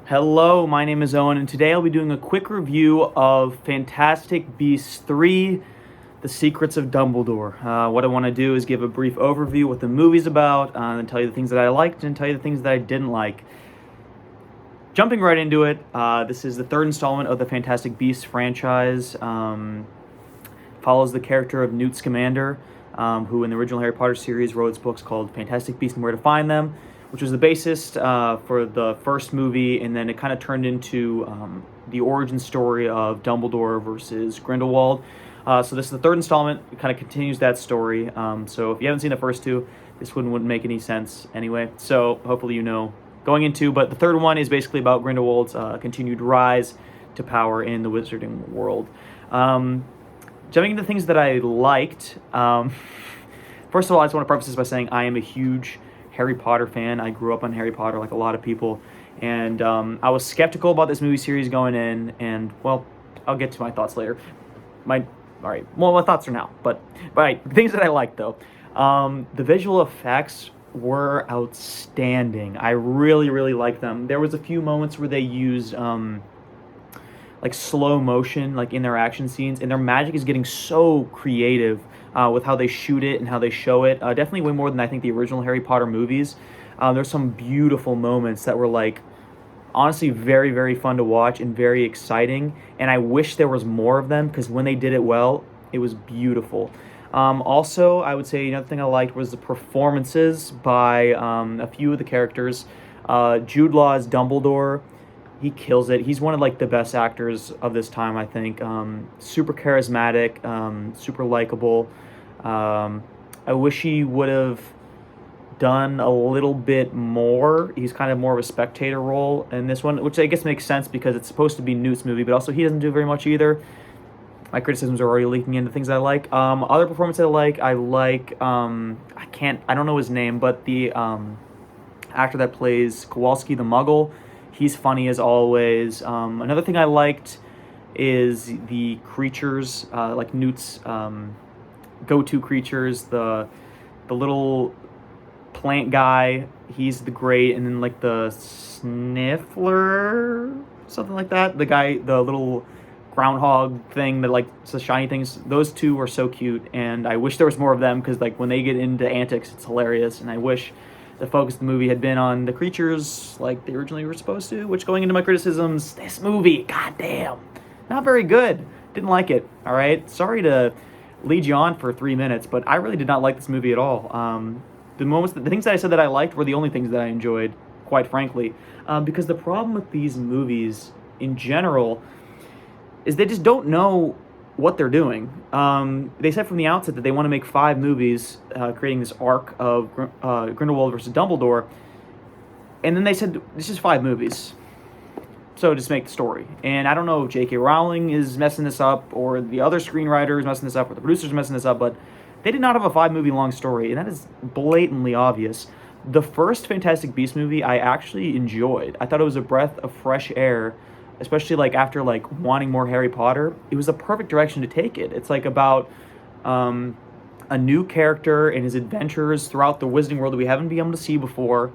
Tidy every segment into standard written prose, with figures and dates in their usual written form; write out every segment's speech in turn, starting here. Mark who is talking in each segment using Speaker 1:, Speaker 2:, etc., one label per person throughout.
Speaker 1: Hello, my name is Owen, and today I'll be doing a quick review of Fantastic Beasts 3, The Secrets of Dumbledore. What I want to do is give a brief overview what the movie's about, and tell you the things that I liked and tell you the things that I didn't like. Jumping right into it, this is the third installment of the Fantastic Beasts franchise. Follows the character of Newt Scamander, who in the original Harry Potter series wrote books called Fantastic Beasts and Where to Find Them, which was the basis for the first movie, and then it kind of turned into the origin story of Dumbledore versus Grindelwald. So this is the third installment. It kind of continues that story. So if you haven't seen the first two, this one wouldn't make any sense anyway. So hopefully you know going into. But the third one is basically about Grindelwald's continued rise to power in the wizarding world. Jumping into things that I liked. First of all, I just want to preface this by saying I am a huge Harry Potter fan. I grew up on Harry Potter like a lot of people, and I was skeptical about this movie series going in, and well, I'll get to my thoughts later. My thoughts are now, but things that I liked though. The visual effects were outstanding. I really liked them. There was a few moments where they used like slow motion, like in their action scenes, and their magic is getting so creative with how they shoot it and how they show it. Definitely way more than I think the original Harry Potter movies. There's some beautiful moments that were like honestly very fun to watch and very exciting, and I wish there was more of them because when they did it well, it was beautiful. Also, I would say another thing I liked was the performances by a few of the characters. Jude Law's Dumbledore, he kills it. He's one of like the best actors of this time, I think. Super charismatic, super likable. I wish he would have done a little bit more. He's kind of more of a spectator role in this one, which I guess makes sense because it's supposed to be Newt's movie, but also he doesn't do very much either. My criticisms are already leaking into things I like. Other performances I like, I don't know his name, but the actor that plays Kowalski the Muggle, he's funny as always. Another thing I liked is the creatures, like Newt's go-to creatures. The little plant guy, he's the great, and then like the Sniffler, something like that. The guy, the little groundhog thing that like the shiny things. Those two are so cute, and I wish there was more of them because like when they get into antics, it's hilarious. And I wish the focus of the movie had been on the creatures like they originally were supposed to, which going into my criticisms, this movie, goddamn, not very good. Didn't like it, all right? Sorry to lead you on for 3 minutes, but I really did not like this movie at all. The things that I said that I liked were the only things that I enjoyed, quite frankly, because the problem with these movies in general is they just don't know what they're doing. They said from the outset that they want to make 5 movies, creating this arc of Grindelwald versus Dumbledore, and then they said this is 5 movies, so just make the story. And I don't know if J.K. Rowling is messing this up, or the other screenwriter is messing this up, or the producers are messing this up, but they did not have a 5-movie long story, and that is blatantly obvious. The first Fantastic Beasts movie I actually enjoyed. I thought it was a breath of fresh air, especially like after like wanting more Harry Potter. It was a perfect direction to take it. It's like about a new character and his adventures throughout the Wizarding World that we haven't been able to see before.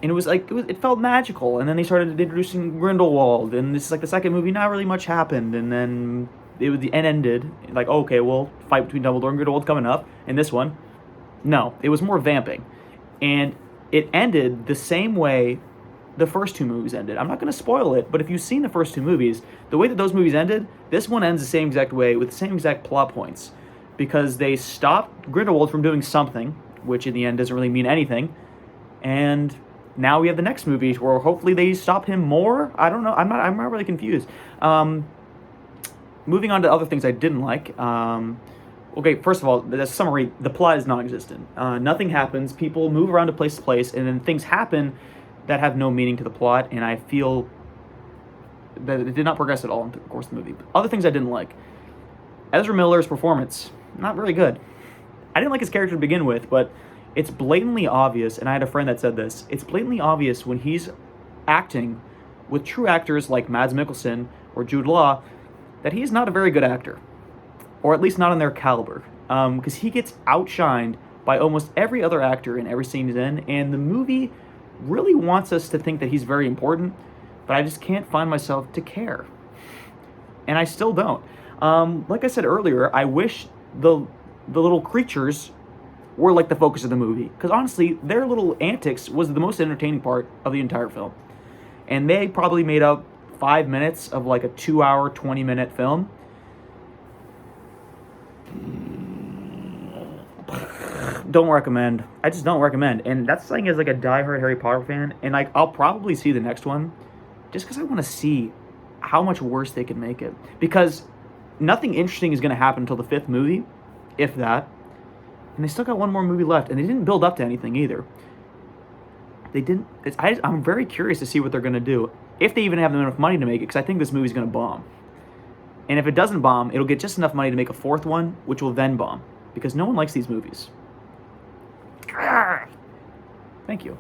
Speaker 1: And it felt magical. And then they started introducing Grindelwald, and this is like the second movie. Not really much happened, and then the end ended like, okay, well, fight between Dumbledore and Grindelwald coming up. In this one, no, it was more vamping, and it ended the same way the first 2 movies ended. I'm not going to spoil it, but if you've seen the first 2 movies, the way that those movies ended, this one ends the same exact way with the same exact plot points, because they stopped Grindelwald from doing something, which in the end doesn't really mean anything, and now we have the next movie where hopefully they stop him more. I don't know. I'm not really confused. Moving on to other things I didn't like. Okay, first of all, the summary: the plot is non-existent. Nothing happens. People move around to place, and then things happen that have no meaning to the plot, and I feel that it did not progress at all in the course of the movie. Other things I didn't like: Ezra Miller's performance, not very good. I didn't like his character to begin with, but it's blatantly obvious, and I had a friend that said this, it's blatantly obvious when he's acting with true actors like Mads Mikkelsen or Jude Law that he's not a very good actor, or at least not on their caliber, because he gets outshined by almost every other actor in every scene he's in, and the movie really wants us to think that he's very important, but I just can't find myself to care. And I still don't. Like I said earlier, I wish the little creatures were like the focus of the movie. Because honestly, their little antics was the most entertaining part of the entire film. And they probably made up 5 minutes of like a 2-hour, 20-minute film. Don't recommend. I just don't recommend. And that's something as like a diehard Harry Potter fan. And like I'll probably see the next one just because I want to see how much worse they can make it. Because nothing interesting is going to happen until the 5th movie, if that. And they still got one more movie left. And they didn't build up to anything either. They didn't. I'm very curious to see what they're going to do. If they even have enough money to make it. Because I think this movie's going to bomb. And if it doesn't bomb, it'll get just enough money to make a 4th one, which will then bomb. Because no one likes these movies. Thank you.